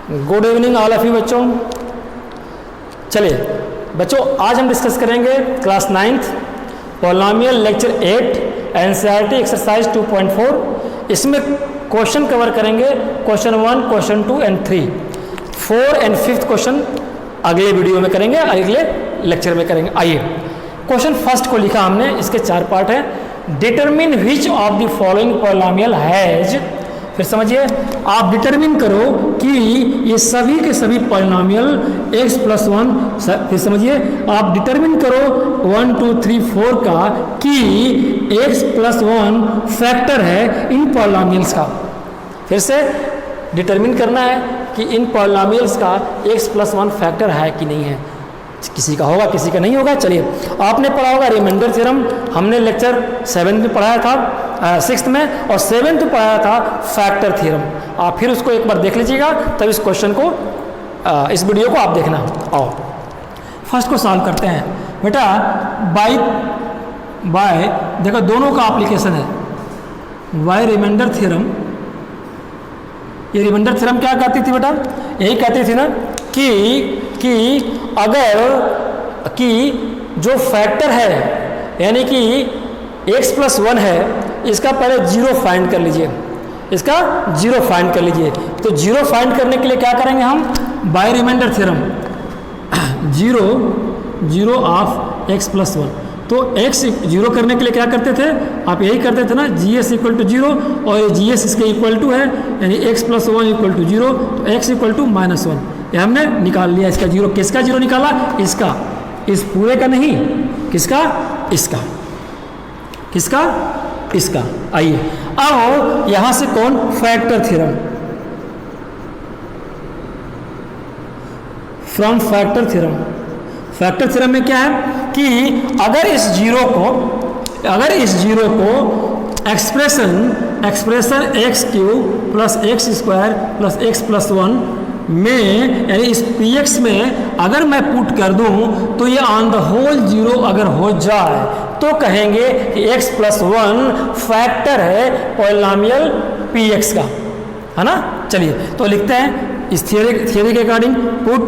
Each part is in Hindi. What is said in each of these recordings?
Good evening all of you बच्चों। चलिए बच्चों, आज हम डिस्कस करेंगे class 9th polynomial lecture 8 NCERT exercise 2.4। इसमें क्वेश्चन कवर करेंगे question 1, question 2 and 3। 4 and 5th question अगले वीडियो में करेंगे, अगले लेक्चर में करेंगे। आइए, क्वेश्चन फर्स्ट को लिखा हमने, इसके 4 पार्ट हैं। Determine which of the following polynomial has, फिर समझिए, आप डिटरमिन करो कि ये सभी के सभी पॉलिनोमियल x + 1, फिर समझिए आप डिटरमिन करो 1 2 3 4 का कि x + 1 फैक्टर है इन पॉलिनोमियल्स का। फिर से डिटरमिन करना है कि इन पॉलिनोमियल्स का x + 1 फैक्टर है कि नहीं है। किसी का होगा, किसी का नहीं होगा। चलिए, आपने पढ़ा होगा रिमाइंडर थ्योरम, हमने लेक्चर 7 में पढ़ाया था, 6th में, और 7th में पढ़ाया था फैक्टर थ्योरम। आप फिर उसको एक बार देख लीजिएगा, तब इस क्वेश्चन को, इस वीडियो को आप देखना। आओ फर्स्ट को सॉल्व करते हैं बेटा। बाय देखो दोनों का एप्लीकेशन है, बाय रिमाइंडर थ्योरम। ये रिमाइंडर थ्योरम क्या कहती थी बेटा? यही कहती थी ना कि अगर कि जो फैक्टर है, यानी कि x + 1 है, इसका पहले 0 फाइंड कर लीजिए, इसका 0 फाइंड कर लीजिए। तो 0 फाइंड करने के लिए क्या करेंगे हम? By remainder theorem, 0 of x + 1। तो x 0 करने के लिए क्या करते थे? आप यही करते थे ना, GS = 0, और ये GS इसके इक्वल टू है, यानी x + 1 = 0, तो x = -1। ये हमने निकाल लिया इसका 0। किसका 0 निकाला? इसका, इस पूरे का नहीं। किसका? इसका। किसका? इसका। आइए, अब यहां से कौन? Factor theorem, from factor theorem. Factor theorem में क्या है कि अगर इस 0 को एक्सप्रेशन x³ + x² + x + 1 में, यानी इस px में अगर मैं पुट कर दूं तो ये ऑन द होल 0 अगर हो जाए तो कहेंगे कि x + 1 फैक्टर है पॉलिनोमियल px का, है ना। चलिए तो लिखते हैं इस थियरी के अकॉर्डिंग, पुट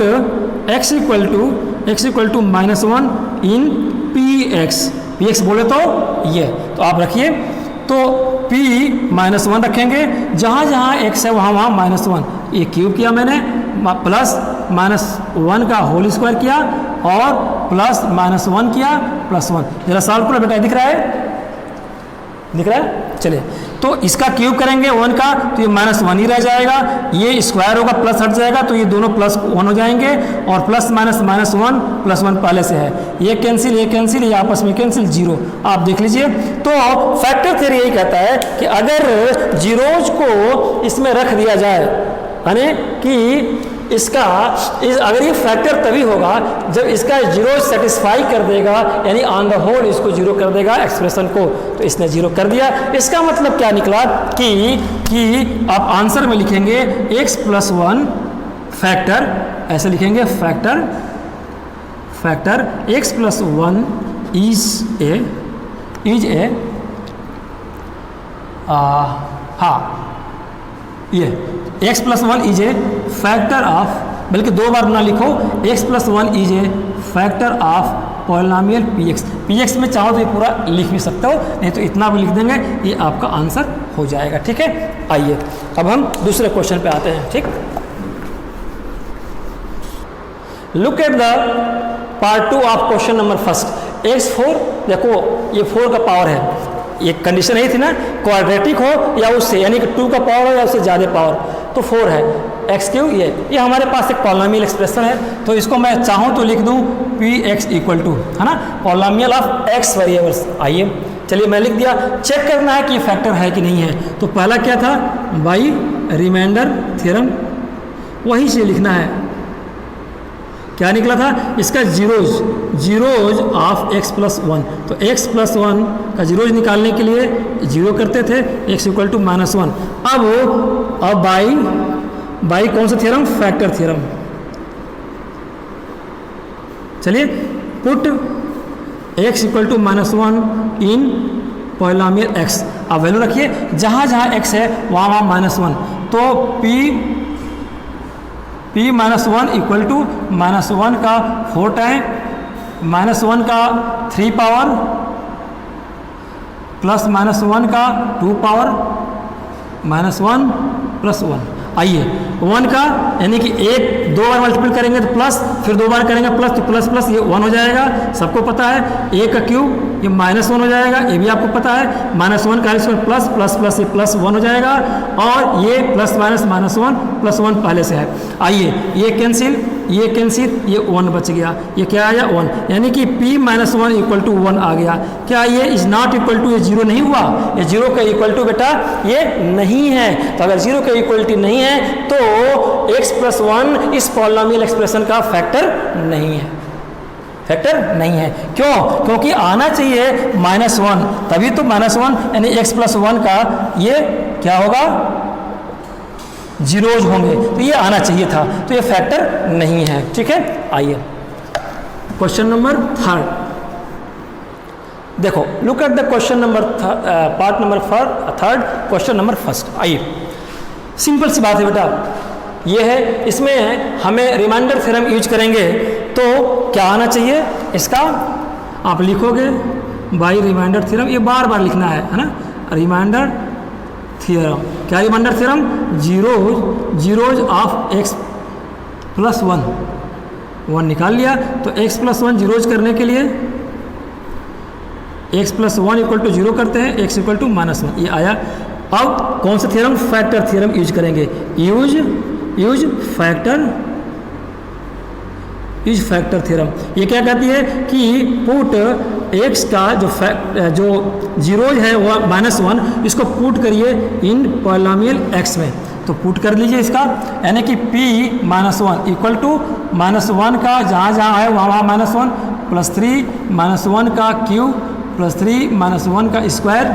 x = -1 इन px बोले तो ये, तो आप रखिए, तो p -1 रखेंगे, जहाँ जहाँ x है वहाँ वहाँ -1। ये क्यूब किया मैंने, प्लस -1 का होल स्क्वायर किया, और प्लस -1 किया, +1। जरा सॉल्व करो बेटा, दिख रहा है? दिख रहा है? चलिए, तो इसका क्यूब करेंगे 1 का, तो ये -1 ही रह जाएगा। ये स्क्वायर होगा, प्लस हट जाएगा, तो ये दोनों +1 हो जाएंगे, और प्लस -1 +1 पहले से है, ये कैंसिल, ये आपस में कैंसिल, 0। आप देख लीजिए। तो फैक्टर थ्योरी यही कहता है कि अगर जीरोज को इसमें रख दिया जाए, यानी कि अगर ये फैक्टर तभी होगा जब इसका 0 सेटिस्फाई कर देगा, यानी ऑन द होल इसको 0 कर देगा एक्सप्रेशन को। तो इसने 0 कर दिया। इसका मतलब क्या निकला कि आप आंसर में लिखेंगे x + 1 फैक्टर, ऐसे लिखेंगे, फैक्टर x + 1 इज ए ये x + 1 is a factor of, बल्कि 2 बार ना लिखो, x + 1 is a factor of polynomial px में चाहो तो ये पूरा लिख भी सकते हो, नहीं तो इतना भी लिख देंगे, ये आपका आंसर हो जाएगा। ठीक है, आइए अब हम दूसरे क्वेश्चन पे आते हैं। ठीक, look at the part 2 of question number first. x4, देखो ये 4 का पावर है, ये कंडीशन यही थी ना, क्वाड्रेटिक हो या उससे, यानी कि 2 का पावर हो या उससे ज़्यादा पावर, तो 4 है। x³ ये हमारे पास एक पॉलिनोमियल एक्सप्रेशन है, तो इसको मैं चाहूँ तो लिख दूँ px = है ना, पॉलिनोमियल ऑफ x वेरिएबल्स। आइए चलिए मैं लिख दिया। चेक करना है कि फैक्टर है कि नहीं है। तो पहला क्या था? बाई रिमाइंडर थ्योरम, वही से लिखना है। क्या निकला था? इसका जीरोज ऑफ x + 1। तो x + 1 का जीरोज निकालने के लिए 0 करते थे, x = -1। अब बाई कौन सा थ्योरम? Factor theorem. चलिए, put x = -1 in polynomial x। अब वैल्यू रखिए, जहाँ जहाँ x है वहाँ वहाँ -1। तो p p minus one equal to minus one का 4 टाइम माइनस वन का 3 पावर प्लस माइनस वन का 2 power minus one plus one. आइए 1 का यानी कि एक 2 बार मल्टीपल करेंगे तो प्लस, फिर 2 बार करेंगे प्लस, तो प्लस प्लस ये 1 हो जाएगा, सबको पता है। ए का क्यूब ये माइनस 1 हो जाएगा, ये भी आपको पता है। माइनस 1 का स्क्वायर प्लस प्लस प्लस ये प्लस 1 हो जाएगा, और ये प्लस माइनस माइनस 1 प्लस 1 पहले से है। आइए ये कैंसिल, ये कैंसिल, ये 1 बच गया, ये क्या आया 1, यानी कि p माइनस 1 इक्वल टू 1 आ गया। क्या ये इज नॉट इक्वल टू, ये 0 नहीं हुआ, ये 0 का इक्वल टू बेटा ये नहीं है। तो अगर 0 का इक्वलिटी नहीं है तो x प्लस 1 इस पॉलिनोमियल एक्सप्रेशन का फैक्टर नहीं है, फैक्टर नहीं है। क्यों? क्योंकि आना चाहिए माइनस 1, तभी तो माइनस 1 यानी x प्लस 1 का ये क्या होगा, जीरोज होंगे, तो ये आना चाहिए था, तो ये फैक्टर नहीं है। ठीक है, आइए क्वेश्चन नंबर 3 देखो, look at the question number part number 3 question number 1। आइए सिंपल सी बात है बेटा, ये है, इसमें हमें रिमाइंडर थ्योरम यूज करेंगे तो क्या आना चाहिए, इसका आप लिखोगे बाय रिमाइंडर थ्योरम, ये बार बार लिखना है ना, रिमाइंडर थ्योरम। क्या remainder theorem, zeros of x plus 1 निकाल लिया, तो x प्लस 1 जीरोज करने के लिए x प्लस 1 इक्वल टू 0 करते हैं, x इक्वल टू माइनस 1, ये आया। अब कौन सा थ्योरम, फैक्टर थ्योरम यूज करेंगे, यूज फैक्टर थ्योरम। ये क्या कहती है कि पुट x का जो जीरोज है वो -1, इसको पुट करिए इन पॉलिनोमियल x में, तो पुट कर लीजिए इसका, यानी कि p minus 1 equal to minus 1 का जहाँ जहाँ है वहाँ माइनस 1 प्लस 3 माइनस 1 का क्यूब प्लस 3 माइनस 1 का स्क्वायर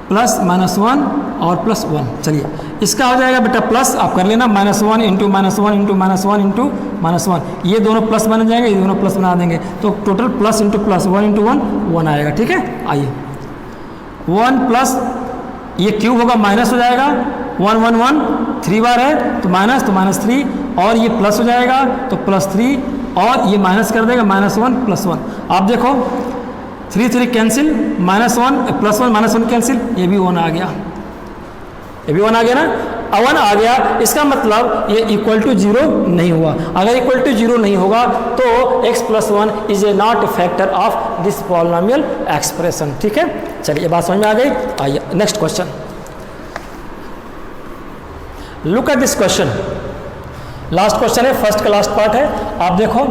प्लस माइनस 1 और प्लस 1। चलिए इसका हो जाएगा बेटा प्लस, आप कर लेना -1 into minus 1 into minus 1 into minus 1, ये दोनों प्लस बन जाएंगे, ये दोनों प्लस बना देंगे, तो total plus into plus 1 into 1 आएगा। ठीक है, आइए 1 प्लस ये क्यूब होगा माइनस हो जाएगा, 1 1 1 3 बार है तो माइनस 3, और ये प्लस हो जाएगा तो प्लस 3, और ये माइनस कर देगा -1 प्लस 1। आप देखो 3 3 कैंसिल, -1 प्लस 1 -1 कैंसिल, ये भी 1 आ गया, ये भी 1 आ गया ना, 1 आ गया, इसका मतलब ये इक्वल टू 0 नहीं हुआ। अगर इक्वल टू 0 नहीं होगा तो x plus 1 is a not a factor of this polynomial expression. ठीक है, चलिए बात समझ में आ गई। आइए next question, look at this question, last question है, फर्स्ट का लास्ट पार्ट है। आप देखो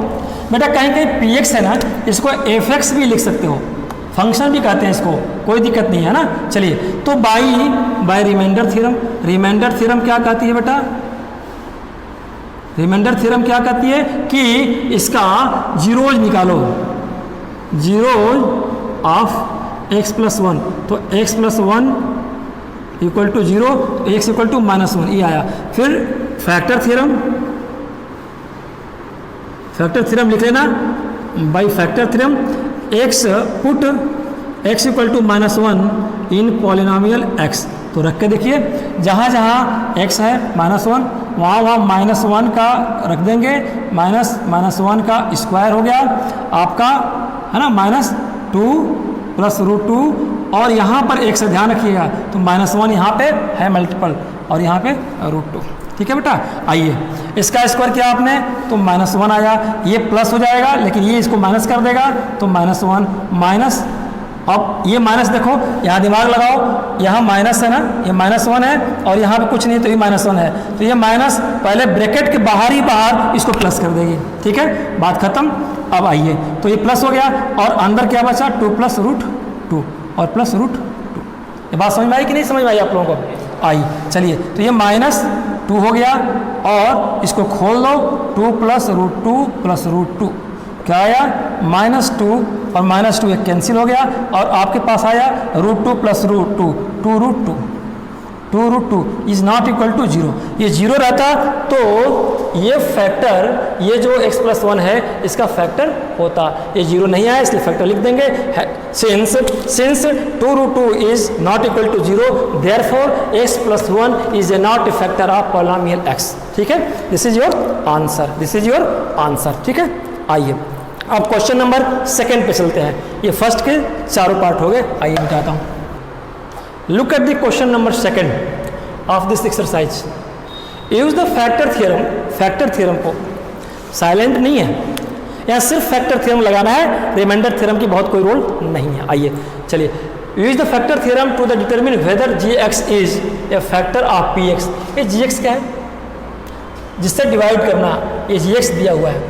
बेटा, कहीं कहीं px है ना, इसको fx भी लिख सकते हो, फंक्शन भी कहते हैं इसको, कोई दिक्कत नहीं है ना। चलिए तो by remainder theorem, remainder theorem क्या कहती है बेटा, रिमाइंडर थ्योरम क्या कहती है कि इसका जीरोज निकालो, जीरोज ऑफ x प्लस 1, तो x plus 1 equal to 0, x equal to -1, ये आया। फिर फैक्टर थ्योरम लिख लेना, by factor theorem x put x equal to -1 in polynomial x, तो रख के देखिए, जहाँ जहाँ x है -1 वहाँ -1 का रख देंगे, -1 का स्क्वायर हो गया आपका, है ना, -2 प्लस √2, और यहाँ पर x से ध्यान रखिएगा, तो -1 यहाँ पे है मल्टीपल, और यहाँ पे √2। ठीक है बेटा, आइए इसका स्क्वायर किया आपने तो -1 आया, ये प्लस हो जाएगा लेकिन ये इसको माइनस कर देगा, तो -1 माइनस, अब ये माइनस देखो, यहाँ दिमाग लगाओ, यहाँ माइनस है ना, ये -1 है, और यहाँ पे कुछ नहीं तो ये -1 है, तो ये माइनस पहले ब्रैकेट के बाहर ही बाहर इसको प्लस कर देगी। ठीक है, बात खत्म। अब आइए, तो ये प्लस हो गया, और अंदर क्या बचा, 2 प्लस √2 और प्लस √2। ये बात समझ में आई कि नहीं समझ में आई आप लोगों को? आई। चलिए, तो ये -2 हो गया, और इसको खोल दो, 2 प्लस √2 प्लस √2 क्या आया, -2, और -2 एक कैंसिल हो गया, और आपके पास आया √2 plus √2 2 √2 2√2 is not equal to 0, ये 0 रहता तो ये फैक्टर, ये जो x + 1 है इसका फैक्टर होता, ये 0 नहीं आया इसलिए फैक्टर लिख देंगे। Since 2√2 is not equal to 0 therefore x + 1 is a not a factor of polynomial x। ठीक है, this is your answer, this is your answer. ठीक है, आइए अब क्वेश्चन नंबर 2 पे चलते हैं। ये फर्स्ट के चारों पार्ट हो गए, आइए बताता हूँ। Look at the question number 2 of this exercise. Use the factor theorem, factor theorem को साइलेंट नहीं है, यहाँ सिर्फ फैक्टर थ्योरम लगाना है, रिमाइंडर थ्योरम की बहुत कोई रोल नहीं है। आइए चलिए, use the factor theorem to the determine whether gx is a factor of px। ये gx क्या है, जिससे डिवाइड करना, ये gx दिया हुआ है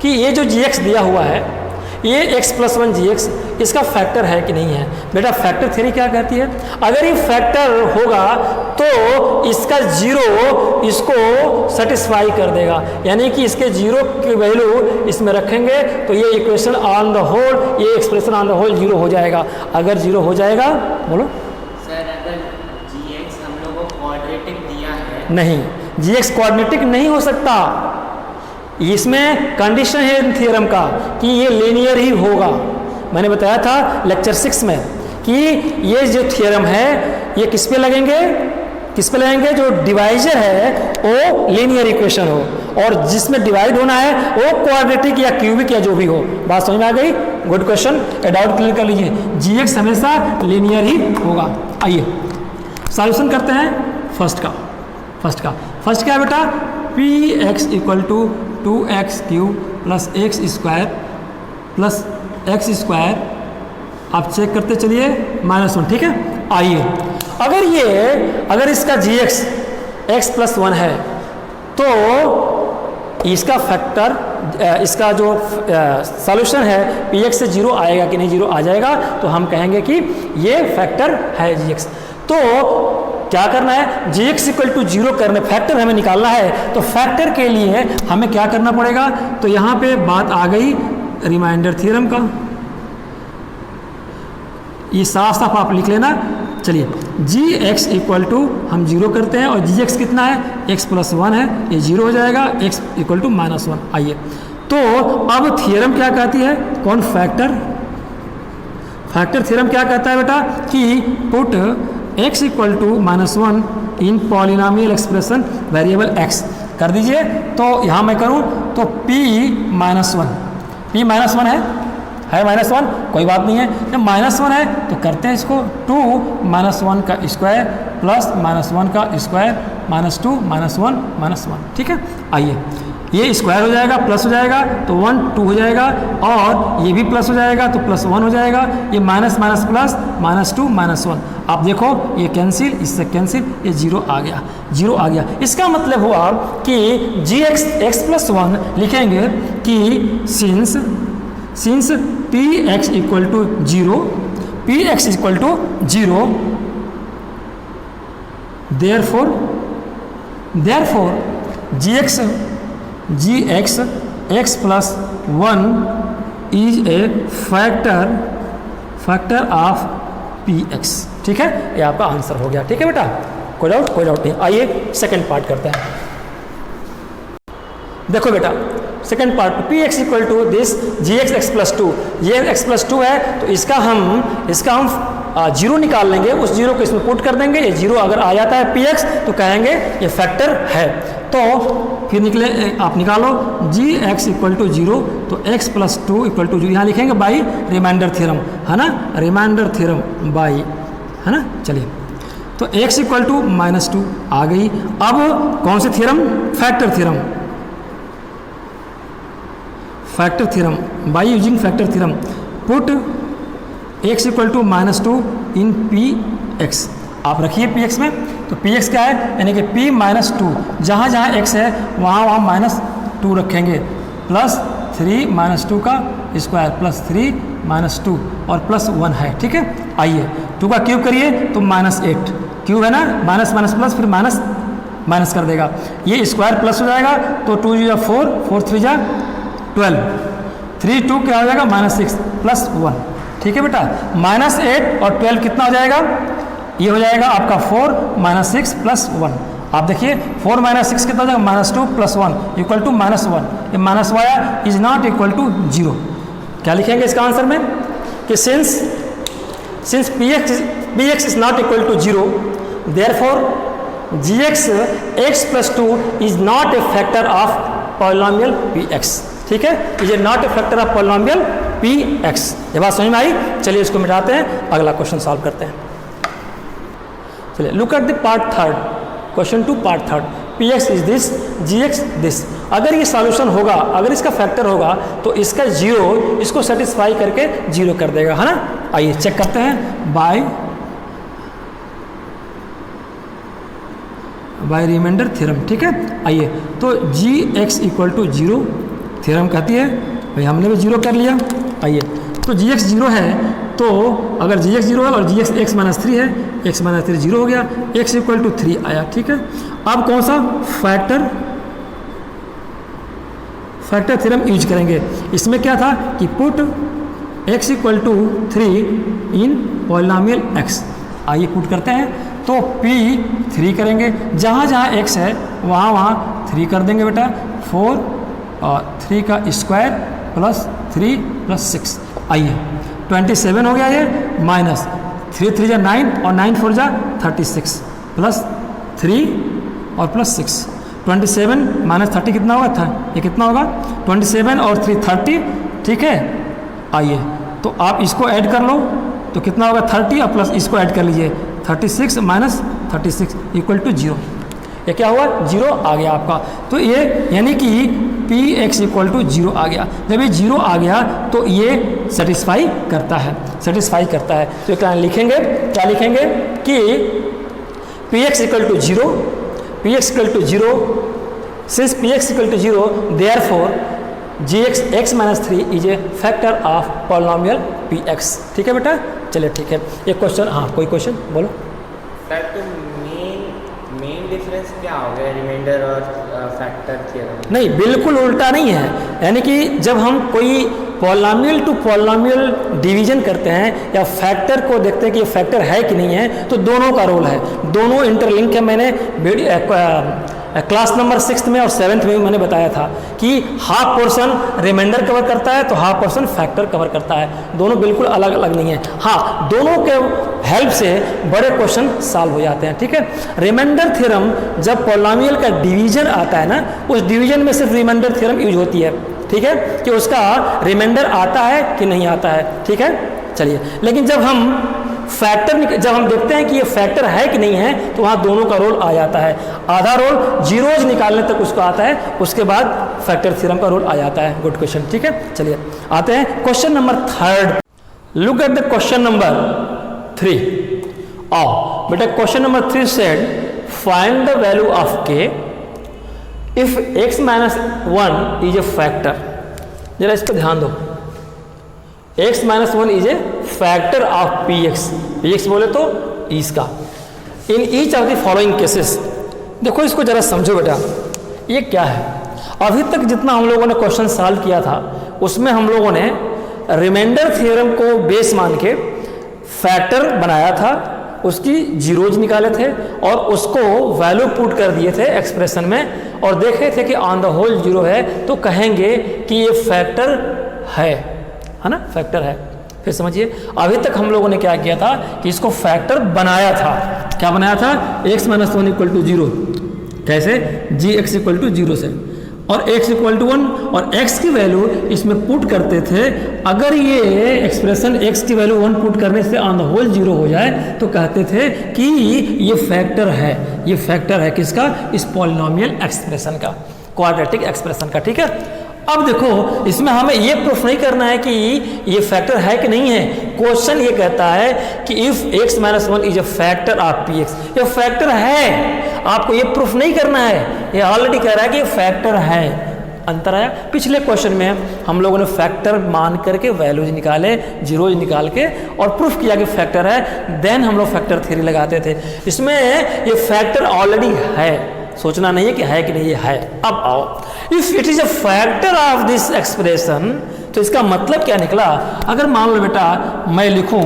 कि ये जो gx दिया हुआ है ये x + 1 gx इसका फैक्टर है कि नहीं है। बेटा फैक्टर थ्योरी क्या कहती है, अगर ये फैक्टर होगा तो इसका 0 इसको सेटिस्फाई कर देगा, यानी कि इसके 0 की वैल्यू इसमें रखेंगे तो ये इक्वेशन ऑन द होल, ये एक्सप्रेशन ऑन द होल 0 हो जाएगा। अगर 0 हो जाएगा, बोलो सर, अगर gx हम लोगों को क्वाड्रेटिक दिया है, नहीं, gx क्वाड्रेटिक नहीं हो सकता, इसमें कंडीशन है थ्योरम का कि ये लीनियर ही होगा। मैंने बताया था लेक्चर 6 में कि ये जो थ्योरम है ये किस पे लगेंगे, किस पे लगेंगे, जो डिवाइजर है वो लीनियर इक्वेशन हो और जिसमें डिवाइड होना है वो क्वाड्रेटिक या क्यूबिक या जो भी हो। बात समझ में आ गई? गुड क्वेश्चन, डाउट क्लियर कर लीजिए, gx हमेशा लीनियर ही होगा। आइए सॉल्यूशन करते हैं फर्स्ट का। फर्स्ट क्या है बेटा, px = 2x³ + x² + x², आप चेक करते चलिए -1। ठीक है, आइए अगर इसका gx x + 1 है तो इसका फैक्टर, इसका जो सॉल्यूशन है px से 0 आएगा कि नहीं, 0 आ जाएगा तो हम कहेंगे कि ये फैक्टर है gx। तो क्या करना है, gx = 0 करने, फैक्टर हमें निकालना है, तो फैक्टर के लिए हमें क्या करना पड़ेगा, तो यहाँ पे बात आ गई रिमाइंडर थ्योरम का, ये साफ साफ आप लिख लेना। चलिए gx = हम 0 करते हैं और gx कितना है, x + 1 है, ये 0 हो जाएगा, x = -1। आइए तो अब थ्योरम क्या कहती है, कौन फैक्टर थ्योरम क्या कहता है बेटा कि put x = -1 in polynomial expression variable x कर दीजिए। तो यहाँ मैं करूँ तो p -1 है -1, कोई बात नहीं है, जब -1 है तो करते हैं इसको 2 -1 का स्क्वायर + -1 का स्क्वायर -2 -1 -1। ठीक है, आइए ये स्क्वायर हो जाएगा, प्लस हो जाएगा तो 1 2 हो जाएगा और ये भी प्लस हो जाएगा तो +1 हो जाएगा, ये माइनस माइनस प्लस -2 -1। आप देखो ये कैंसिल, इससे कैंसिल, ये 0 आ गया। इसका मतलब हुआ कि gx x + 1 लिखेंगे कि since px = 0, therefore gx x + 1 is a factor of px। ठीक है, ये आपका आंसर हो गया। ठीक है बेटा, कोई डाउट नहीं। आइए सेकंड पार्ट करते हैं। देखो बेटा second part, px = this gx x + 2, ये x + 2 है तो इसका हम 0 निकाल लेंगे, उस 0 को इसमें पुट कर देंगे, ये 0 अगर आ जाता है px तो कहेंगे ये फैक्टर है। तो फिर आप निकालो gx = 0 तो x + 2 = 0, यहाँ लिखेंगे बाई रिमाइंडर थ्योरम, है ना, रिमाइंडर थ्योरम बाई, है ना। चलिए तो x = -2 आ गई। अब कौन सी theorem, factor theorem by using factor theorem, put x = -2 in px। आप रखिए px में, तो px क्या है, यानी कि p - 2, जहाँ x है वहाँ -2 रखेंगे, +3 -2 का स्क्वायर +3 -2 और +1 है। ठीक है, आइए 2 का क्यूब करिए तो -8, क्यूब है ना, माइनस प्लस फिर माइनस कर देगा, ये स्क्वायर प्लस हो जाएगा तो 2 × 4 4 3 × 12, 3 2 क्या हो जाएगा -6 +1। ठीक है बेटा, -8 और 12 कितना हो जाएगा, ये हो जाएगा आपका 4 - 6 + 1। आप देखिए 4 - 6 कितना हो जाएगा, -2 + 1 = -1। ये minus via is not equal to 0। क्या लिखेंगे इसका आंसर में कि since px is not equal to 0, therefore gx x + 2 is not a factor of polynomial px। ठीक है, is a not a factor of polynomial px। ये बात समझ में आई? चलिए इसको मिटाते हैं, अगला क्वेश्चन सॉल्व करते हैं। चलिए look at the part third, question 2 part third. px is this, gx this. अगर ये सॉल्यूशन होगा, अगर इसका फैक्टर होगा तो इसका 0 इसको सेटिस्फाई करके 0 कर देगा, है ना। आइए चेक करते हैं बाय रिमाइंडर थ्योरम। ठीक है, आइए तो gx = 0 थ्योरम कहती है, भाई हमने भी 0 कर लिया। आइए तो gx 0 है, तो अगर gx 0 है और gx x - 3 है, x - 3 0 हो गया, x = 3 आया। ठीक है, अब कौन सा फैक्टर थ्योरम यूज करेंगे। इसमें क्या था कि पुट x = 3 इन पॉलिनोमियल x। आइए पुट करते हैं, तो p 3 करेंगे, जहाँ जहाँ x है वहाँ वहाँ 3 कर देंगे बेटा। 4 और 3 का स्क्वायर + 3 + 6। आइए 27 हो गया ये, माइनस 3 3 = 9 और 9 4 = 36 + 3 और +6। 27 - 30 कितना होगा था, ये कितना होगा 27 और 3 30। ठीक है, आइए तो आप इसको ऐड कर लो तो कितना होगा 30 और प्लस इसको ऐड कर लीजिए 36 - 36 = 0। ये क्या हुआ 0 आ गया आपका। तो ये यानी कि px = 0 आ गया। जब ये 0 आ गया तो ये सेटिस्फाई करता है, तो क्या लिखेंगे कि px = 0, since px = 0 therefore gx x - 3 is a factor of polynomial px। ठीक है बेटा, चलिए ठीक है। एक क्वेश्चन, हाँ कोई क्वेश्चन बोलो सर। तो मेन डिफरेंस क्या हो गया रिमाइंडर और फैक्टर थ्योरम? नहीं, बिल्कुल उल्टा नहीं है। यानी कि जब हम कोई पॉलिनोमियल टू पॉलिनोमियल डिवीजन करते हैं या फैक्टर को देखते हैं कि ये फैक्टर है कि नहीं है, तो दोनों का रोल है, दोनों इंटरलिंक है। मैंने क्लास नंबर 6 में और 7th में भी मैंने बताया था कि हाफ पोर्शन रिमाइंडर कवर करता है तो हाफ पोर्शन फैक्टर कवर करता है। दोनों बिल्कुल अलग अलग नहीं है। हाँ, दोनों के हेल्प से बड़े क्वेश्चन सॉल्व हो जाते हैं। ठीक है, रिमाइंडर थ्योरम जब पॉलिनोमियल का डिवीजन आता है ना, उस डिवीजन में सिर्फ रिमाइंडर थ्योरम यूज होती है। ठीक है, कि उसका रिमाइंडर आता है कि नहीं आता है। ठीक है, चलिए। लेकिन जब हम देखते हैं कि ये फैक्टर है कि नहीं है, तो वहाँ दोनों का रोल आ जाता है। आधा रोल जीरोज निकालने तक उसको आता है, उसके बाद फैक्टर थ्योरम का रोल आ जाता है। Good question. ठीक है, चलिए आते हैं question number 3। Look at the question number 3। आओ बेटा, question number 3 said find the value of k if x - 1 is a factor. जरा इस पर ध्यान दो, x - 1 is a factor of px बोले तो इसका in each of the following cases. देखो इसको जरा समझो बेटा, ये क्या है। अभी तक जितना हम लोगों ने क्वेश्चन सॉल्व किया था उसमें हम लोगों ने रिमाइंडर थ्योरम को बेस मान के फैक्टर बनाया था, उसकी जीरोज निकाले थे और उसको वैल्यू पुट कर दिए थे एक्सप्रेशन में, और देखे थे कि ऑन द होल 0 है तो कहेंगे कि ये फैक्टर है ना, फैक्टर है। फिर समझिए, अभी तक हम लोगों ने क्या किया था कि इसको फैक्टर बनाया था। क्या बनाया था? x - 1 = 0। कैसे? gx = 0 से, और x = 1 और x की वैल्यू इसमें पुट करते थे। अगर ये एक्सप्रेशन x की वैल्यू 1 पुट करने से ऑन द होल 0 हो जाए तो कहते थे कि ये फैक्टर है। ये फैक्टर है किसका? इस पॉलिनोमियल एक्सप्रेशन का, क्वाड्रेटिक एक्सप्रेशन का। ठीक है, अब देखो इसमें हमें ये प्रूफ नहीं करना है कि ये फैक्टर है कि नहीं है। क्वेश्चन ये कहता है कि if x - 1 is a factor of px, ये फैक्टर है। आपको ये प्रूफ नहीं करना है, ये ऑलरेडी कह रहा है कि ये फैक्टर है। अंतर आया? पिछले क्वेश्चन में हम लोगों ने फैक्टर मान करके वैल्यूज निकाले, जीरोज निकाल के, और प्रूफ किया कि फैक्टर है, देन हम लोग फैक्टर थ्योरी लगाते थे। इसमें ये फैक्टर ऑलरेडी है, सोचना नहीं है कि है कि नहीं, ये है। अब आओ, if it is a factor of this expression, तो इसका मतलब क्या निकला? अगर मान लो बेटा मैं लिखूं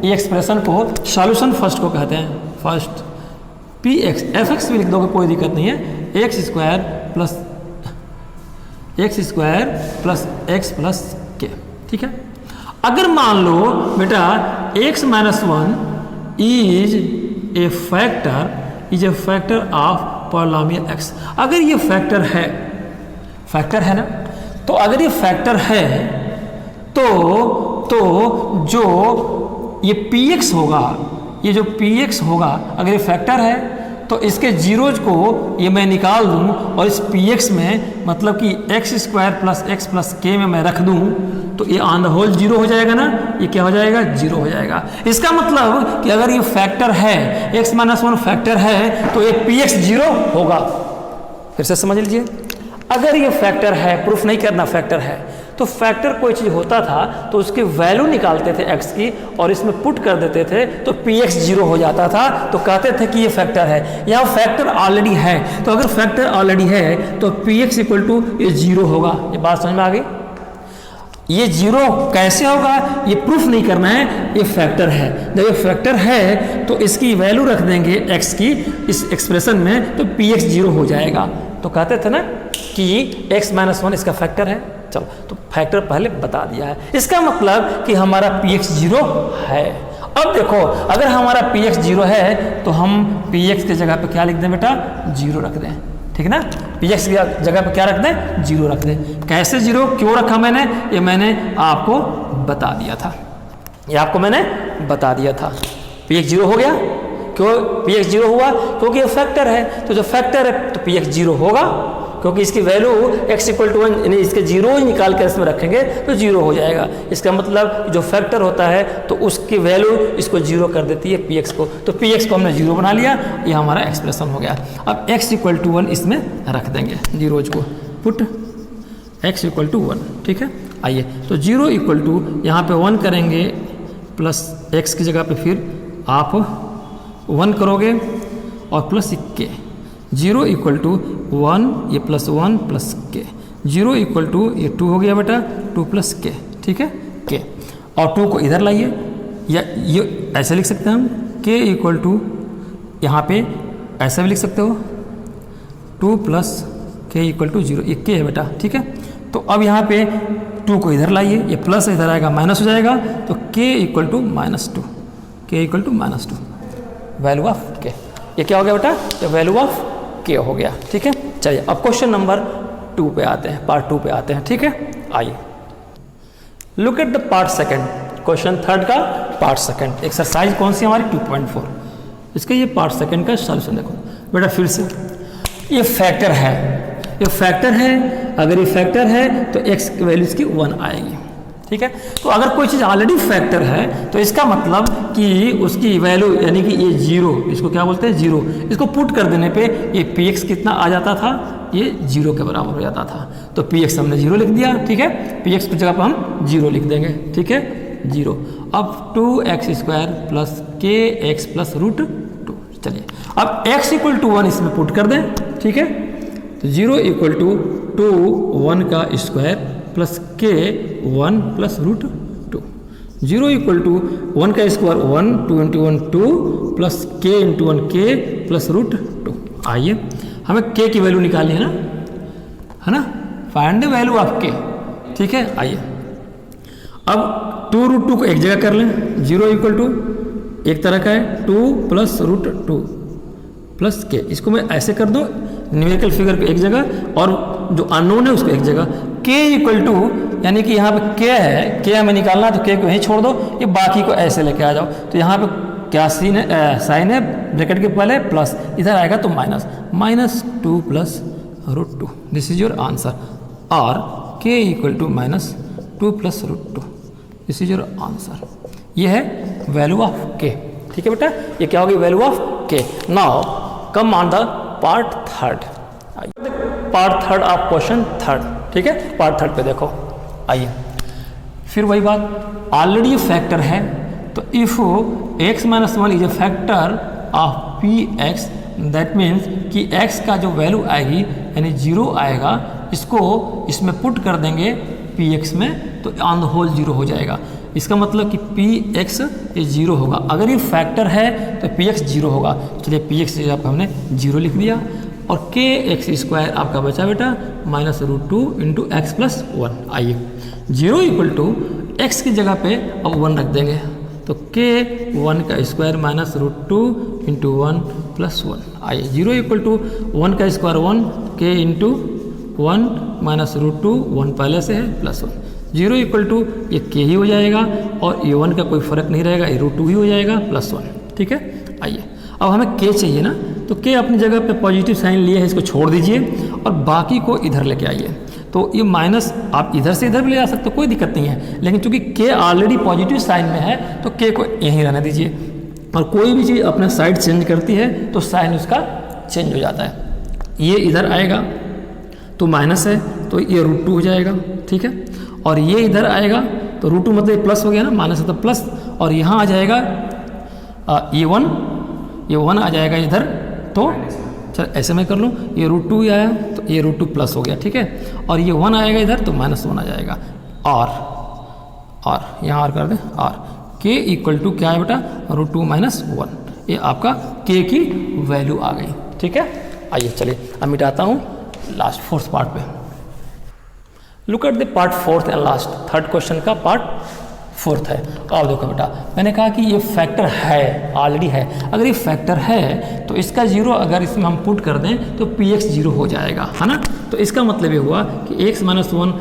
ये एक्सप्रेशन को सॉल्यूशन फर्स्ट को कहते हैं, first P x, F x भी लिख दोगे कोई दिक्कत नहीं है, एक्स स्क्वायर प्लस के, ठीक है। अगर मान लो बेटा x minus 1 is a factor of polynomial x, अगर ये फैक्टर है ना, तो अगर ये फैक्टर है तो जो ये px होगा, ये जो px होगा अगर ये फैक्टर है तो इसके जीरोज को ये मैं निकाल दूं और इस px में मतलब कि x square plus x plus के में मैं रख दूं तो ये ऑन द होल जीरो हो जाएगा ना, ये क्या हो जाएगा, जीरो हो जाएगा। इसका मतलब कि अगर ये फैक्टर है, x माइनस 1 फैक्टर है तो ये px जीरो होगा। फिर से समझ लीजिए, अगर ये फैक्टर है, प्रूफ नहीं करना, फैक्टर है तो फैक्टर कोई चीज़ होता था तो उसकी वैल्यू निकालते थे x की और इसमें पुट कर देते थे तो px जीरो हो जाता था, तो कहते थे कि ये फैक्टर है। यहाँ फैक्टर ऑलरेडी है, तो अगर फैक्टर ऑलरेडी है तो px इक्वल टू ये जीरो होगा। ये बात समझ में आ गई? ये जीरो कैसे होगा, ये प्रूफ नहीं करना है, ये फैक्टर है। जब ये फैक्टर है तो इसकी वैल्यू रख देंगे x की इस एक्सप्रेशन में तो px जीरो हो जाएगा। तो कहते थे ना कि x माइनस 1 इसका फैक्टर है। चलो, तो फैक्टर पहले बता दिया है, इसका मतलब कि हमारा px जीरो है। अब देखो, अगर हमारा px जीरो है तो हम px की जगह पे क्या लिख दें बेटा, जीरो रख दें, ठीक है ना। px की जगह पे क्या रख दें, जीरो रख दें। कैसे जीरो, क्यों रखा मैंने, ये मैंने आपको बता दिया था, ये आपको मैंने बता दिया था। px जीरो हो गया, क्यों px जीरो हुआ, क्योंकि ये फैक्टर है, तो जो फैक्टर है तो px जीरो होगा, क्योंकि इसकी वैल्यू x इक्वल टू 1 यानी इसके जीरो ही निकाल कर इसमें रखेंगे तो जीरो हो जाएगा। इसका मतलब जो फैक्टर होता है तो उसकी वैल्यू इसको जीरो कर देती है px को, तो px को हमने जीरो बना लिया, ये हमारा एक्सप्रेशन हो गया। अब x इक्वल टू 1 इसमें रख देंगे, जीरोज को पुट x इक्वल टू 1, ठीक है। आइए, तो जीरो इक्वल टू यहाँ पे 1 करेंगे प्लस x की जगह पे फिर आप 1 करोगे और प्लस के, जीरो इक्वल टू 1, ये प्लस 1 प्लस के, जीरो इक्वल टू ये 2 हो गया बेटा, 2 प्लस के, ठीक है, के, और 2 को इधर लाइए, या ये ऐसे लिख सकते हैं हम, के इक्वल टू यहाँ पे ऐसा भी लिख सकते हो, 2 प्लस के इक्वल टू 0, ये के है बेटा, ठीक है। तो अब यहाँ पे 2 को इधर लाइए, ये प्लस इधर आएगा माइनस हो जाएगा, तो के इक्वल टू -2, के इक्वल टू -2, वैल्यू ऑफ के, ये क्या हो गया बेटा, ये वैल्यू ऑफ के हो गया, ठीक है। चलिए अब क्वेश्चन नंबर 2 पे आते हैं, पार्ट 2 पे आते हैं, ठीक है। आइए, look at the part second, question third का पार्ट सेकंड, एक्सरसाइज कौन सी हमारी 2.4, इसका ये पार्ट सेकंड का सॉल्यूशन देखो बेटा। फिर से ये फैक्टर है, ये फैक्टर है, अगर ये फैक्टर है तो x की वैल्यू इसकी 1 आएगी, ठीक है। तो अगर कोई चीज़ ऑलरेडी फैक्टर है तो इसका मतलब कि उसकी वैल्यू यानी कि ये जीरो, इसको क्या बोलते हैं, जीरो, इसको पुट कर देने पे ये px कितना आ जाता था, ये जीरो के बराबर हो जाता था। तो px हमने जीरो लिख दिया, ठीक है, px की जगह पर हम जीरो लिख देंगे, ठीक है, जीरो। अब 2x स्क्वायर प्लस के एक्स प्लस √2, चलिए अब x इक्वल टू 1 इसमें पुट कर दें, ठीक है। तो जीरो इक्वल टू 2 1 का स्क्वायर प्लस के 1 प्लस √2, जीरो इक्वल टू 1 का स्क्वायर 1, 2 इंटू 1 2 प्लस के इंटू 1 के प्लस √2। आइए, हमें के की वैल्यू निकालनी है ना, फाइंड द वैल्यू ऑफ के, ठीक है। आइए, अब 2 √2 को एक जगह कर लें, जीरो इक्वल टू एक तरह का है 2 प्लस √2 प्लस के, इसको मैं ऐसे कर दूँ न्यूमेरिकल फिगर को एक जगह और जो अननोन है उसको एक जगह, के इक्वल टू यानी कि यहाँ पे के है, के हमें निकालना है तो के को यहीं छोड़ दो, ये बाकी को ऐसे लेके आ जाओ। तो यहाँ पे क्या सीन है, साइन है ब्रैकेट के पहले प्लस, इधर आएगा तो -2 plus √2, this is your answer. और K equal to -2 plus √2, this is your answer. ये है वैल्यू ऑफ के, ठीक है बेटा, ये क्या होगी, वैल्यू ऑफ के। Now come on the part third, part third of question third, ठीक है। पार्ट थर्ड पे देखो, आइए फिर वही बात, ऑलरेडी ये फैक्टर है तो if x minus 1 is a factor of px, that means कि x का जो वैल्यू आएगी यानी 0 आएगा, इसको इसमें पुट कर देंगे px में तो ऑन द होल 0 हो जाएगा। इसका मतलब कि पी एक्स ये 0 होगा। अगर ये फैक्टर है तो पी एक्स 0 होगा। चलिए पी एक्स आपका हमने 0 लिख दिया और के एक्स स्क्वायर आपका बचा बेटा -√2 इंटू एक्स प्लस 1। आइए 0 इक्वल टू एक्स की जगह पे अब 1 रख देंगे तो के 1 का स्क्वायर -√2 इंटू 1 प्लस 1। आइए 0 इक्वल टू 1 का स्क्वायर 1 के इंटू 1 -√2 1 पहले से है प्लस 1। 0 इक्वल टू ये के ही हो जाएगा और ये 1 का कोई फर्क नहीं रहेगा, ये √2 ही हो जाएगा प्लस 1। ठीक है। आइए अब हमें के चाहिए ना, तो के अपनी जगह पे पॉजिटिव साइन लिए है, इसको छोड़ दीजिए और बाकी को इधर लेके आइए। तो ये माइनस आप इधर से इधर भी ले आ सकते हो, कोई दिक्कत नहीं है, लेकिन चूंकि के ऑलरेडी पॉजिटिव साइन में है तो के को यहीं रहने दीजिए। और कोई भी चीज़ अपना साइड चेंज करती है तो साइन उसका चेंज हो जाता है। ये इधर आएगा तो माइनस है तो ये √2 हो जाएगा। ठीक है। और ये इधर आएगा तो √2 मतलब प्लस हो गया ना, माइनस है तो प्लस, और यहाँ आ जाएगा ये 1 आ जाएगा इधर, तो चल ऐसे मैं कर लूँ, ये √2 ही आया तो ये √2 प्लस हो गया। ठीक है। और ये 1 आएगा इधर तो -1 आ जाएगा। और यहाँ और कर दें और के इक्वल टू क्या है बेटा √2 - 1। ये आपका के की वैल्यू आ गई। ठीक है। आइए चलिए अब मिटाता हूँ लास्ट फोर्थ पार्ट पे। Look at the part fourth and last, third question का पार्ट फोर्थ है। अब देखो बेटा मैंने कहा कि ये फैक्टर है, ऑलरेडी है। अगर ये फैक्टर है तो इसका 0 अगर इसमें हम पुट कर दें तो पी एक्स 0 हो जाएगा, है ना। तो इसका मतलब ये हुआ कि x - 1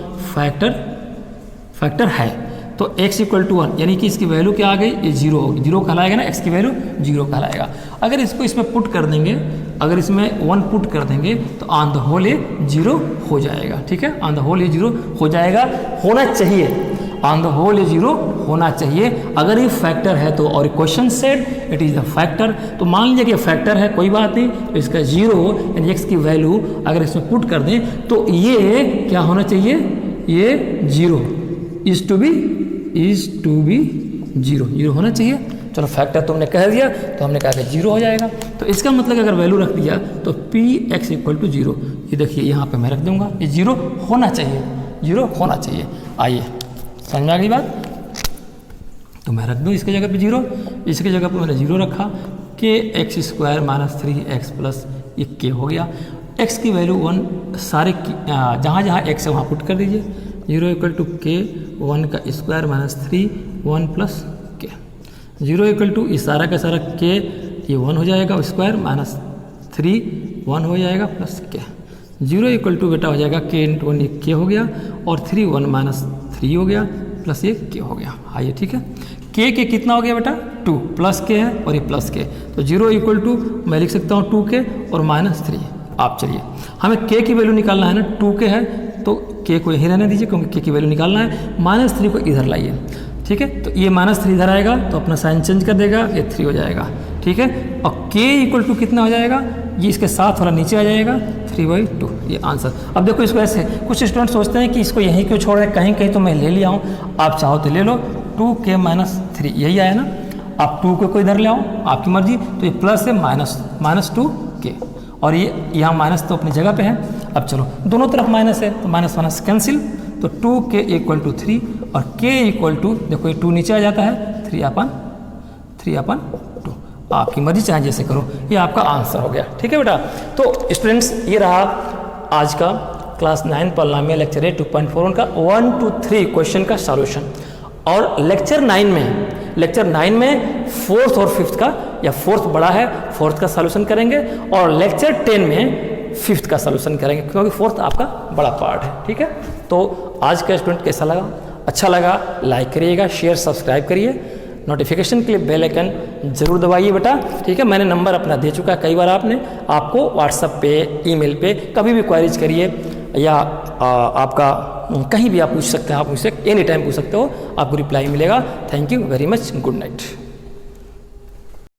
फैक्टर है तो x इक्वल टू 1 यानी कि इसकी वैल्यू क्या आ गई, ये 0 होगी। 0 कहलाएगा ना, x की वैल्यू 0 कहलाएगा। अगर इसको इसमें पुट कर देंगे, अगर इसमें 1 पुट कर देंगे तो ऑन द होल ये 0 हो जाएगा। ठीक है। ऑन द होल ये 0 हो जाएगा, होना चाहिए, ऑन द होल ये 0 होना चाहिए अगर ये फैक्टर है तो। और question said it is the factor, तो मान लीजिए कि फैक्टर है, कोई बात नहीं, तो इसका 0 यानी x की वैल्यू अगर इसमें पुट कर दें तो ये क्या होना चाहिए, ये 0 इज टू बी 0 होना चाहिए। चलो फैक्टर तुमने कह दिया तो हमने कहा कि 0 हो जाएगा। तो इसका मतलब अगर वैल्यू रख दिया तो पी एक्स इक्वल टू 0, ये देखिए यहाँ पे मैं रख दूंगा, ये 0 होना चाहिए, 0 होना चाहिए। आइए समझ में आ गई बात, तो मैं रख दूँ इसके जगह पे 0, इसके जगह पे मैंने 0 रखा, के एक्स स्क्वायर -3x प्लस ये के हो गया। x की वैल्यू 1 सारे जहाँ जहाँ x है वहाँ पुट कर दीजिए। 0 इक्वल टू के 1 का स्क्वायर -3 1 प्लस के। 0 इक्वल टू इस सारा का सारा के ये 1 हो जाएगा, स्क्वायर -3 1 हो जाएगा प्लस के। 0 इक्वल टू बेटा हो जाएगा के इंटू 1 के हो गया और 3 1 -3 हो गया प्लस ये के हो गया। आइए ठीक है। के कितना हो गया बेटा 2 प्लस के है और ये प्लस के, तो 0 इक्वल टू मैं लिख सकता हूँ 2 के और -3। आप चलिए हमें के की वैल्यू निकालना है ना, 2 के है तो के को यहीं रहने दीजिए क्योंकि के की वैल्यू निकालना है। -3 को इधर लाइए। ठीक है। तो ये -3 इधर आएगा तो अपना साइन चेंज कर देगा, ये 3 हो जाएगा। ठीक है। और के इक्वल टू कितना हो जाएगा, ये इसके साथ वाला नीचे आ जाएगा 3/2, ये आंसर। अब देखो इसको ऐसे, कुछ स्टूडेंट सोचते हैं कि इसको यहीं क्यों छोड़ रहे हैं, कहीं कहीं तो मैं ले लिया हूँ, आप चाहो तो ले लो। 2k - 3 यही आया ना, आप 2 को इधर ले आओ, आपकी मर्जी। तो ये प्लस है -2k और ये यहाँ माइनस तो अपनी जगह पे है। अब चलो दोनों तरफ माइनस है तो माइनस कैंसिल, तो 2k इक्वल टू 3 और k इक्वल टू देखो ये 2 नीचे आ जाता है 3/2। आपकी मर्जी चाहे जैसे करो, ये आपका आंसर हो गया। ठीक है बेटा। तो स्टूडेंट्स ये रहा आज का क्लास 9 पॉलिनोमियल लेक्चर 2.41 का 1 to 3 क्वेश्चन का सॉल्यूशन। और लेक्चर 9 में फोर्थ और फिफ्थ का, या फोर्थ बड़ा है फोर्थ का सॉल्यूशन करेंगे और लेक्चर 10 में फिफ्थ का सॉल्यूशन करेंगे क्योंकि फोर्थ आपका बड़ा पार्ट है। ठीक है। तो आज का स्टूडेंट कैसा लगा, अच्छा लगा लाइक करिएगा, शेयर सब्सक्राइब करिए, नोटिफिकेशन के लिए बेल आइकन जरूर दबाइए बेटा। ठीक है। मैंने नंबर अपना दे चुका है कई बार, आपको व्हाट्सएप पे ईमेल पे कभी भी क्वेरीज करिए या आपका कहीं भी आप पूछ सकते हैं, आप मुझसे एनी टाइम पूछ सकते हो, आपको रिप्लाई मिलेगा। Thank you very much, good night.